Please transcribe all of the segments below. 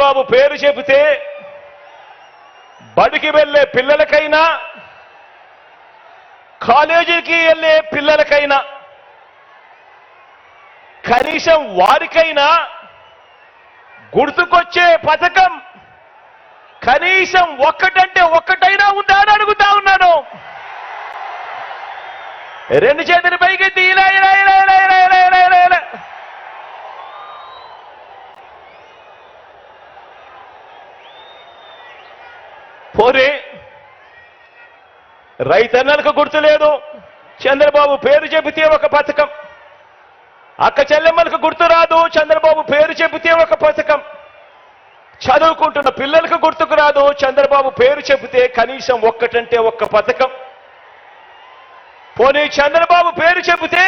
చంద్రబాబు పేరు చెబితే బడికి వెళ్ళే పిల్లలకైనా కాలేజీకి వెళ్ళే పిల్లలకైనా కనీసం వారికైనా గుర్తుకొచ్చే పథకం కనీసం ఒక్కటంటే ఒక్కటైనా ఉందా అని అడుగుతా ఉన్నాను. రెండు చేతులు పైకెత్తి ఇలా ఇలా ఇలా ఇలా ఇలా ఇలా ఇలా ఇలా ఇలా పోరే. రైతన్నలకు గుర్తులేదు, చంద్రబాబు పేరు చెబితే ఒక పథకం. అక్క చెల్లెమ్మలకు గుర్తు రాదు, చంద్రబాబు పేరు చెబితే ఒక పథకం. చదువుకుంటున్న పిల్లలకు గుర్తుకు రాదు, చంద్రబాబు పేరు చెబితే కనీసం ఒక్కటంటే ఒక్క పథకం. పోనీ చంద్రబాబు పేరు చెబితే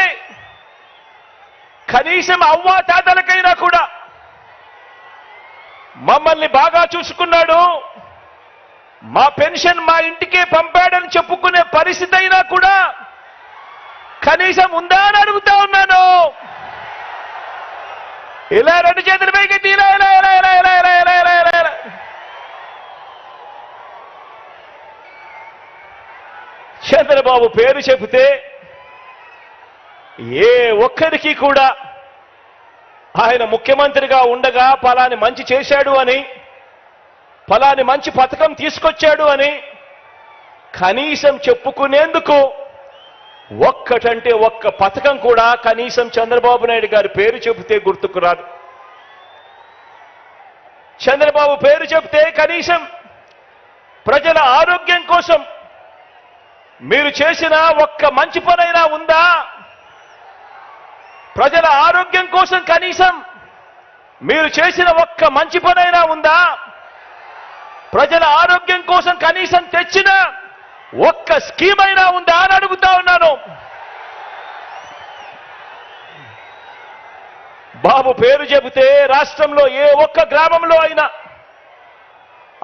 కనీసం అవ్వా తాతలకైనా కూడా మమ్మల్ని బాగా చూసుకున్నాడు, మా పెన్షన్ మా ఇంటికే పంపాడని చెప్పుకునే పరిస్థితి అయినా కూడా కనీసం ఉందా అని అడుగుతా ఉన్నాను. ఇలా రెండు చేతుల పైకి ఇలా ఇలా ఇలా ఇలా ఇలా ఇలా ఇలా ఇలా ఇలా ఇలా చంద్రబాబు పేరు చెబితే ఏ ఒక్కరికి కూడా ఆయన ముఖ్యమంత్రిగా ఉండగా పలాని మంచి చేశాడు అని, ఫలాని మంచి పథకం తీసుకొచ్చాడు అని కనీసం చెప్పుకునేందుకు ఒక్కటంటే ఒక్క పథకం కూడా కనీసం చంద్రబాబు నాయుడు గారి పేరు చెబితే గుర్తుకు రాదు. చంద్రబాబు పేరు చెబితే కనీసం ప్రజల ఆరోగ్యం కోసం మీరు చేసిన ఒక్క మంచి పనైనా ఉందా? ప్రజల ఆరోగ్యం కోసం కనీసం మీరు చేసిన ఒక్క మంచి పనైనా ఉందా? ప్రజల ఆరోగ్యం కోసం కనీసం తెచ్చిన ఒక్క స్కీమ్ అయినా ఉందా అని అడుగుతా ఉన్నాను. బాబు పేరు చెబితే రాష్ట్రంలో ఏ ఒక్క గ్రామంలో అయినా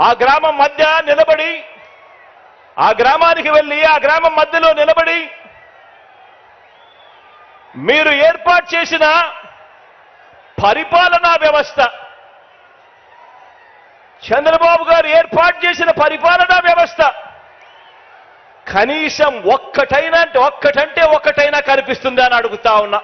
ఆ గ్రామం మధ్య నిలబడి, ఆ గ్రామానికి వెళ్ళి ఆ గ్రామం మధ్యలో నిలబడి మీరు ఏర్పాటు చేసిన పరిపాలనా వ్యవస్థ, చంద్రబాబు గారు ఏర్పాటు చేసిన పరిపాలనా వ్యవస్థ కనీసం ఒక్కటైనా ఒక్కటంటే ఒక్కటైనా కనిపిస్తుందా అని అడుగుతా ఉన్నా.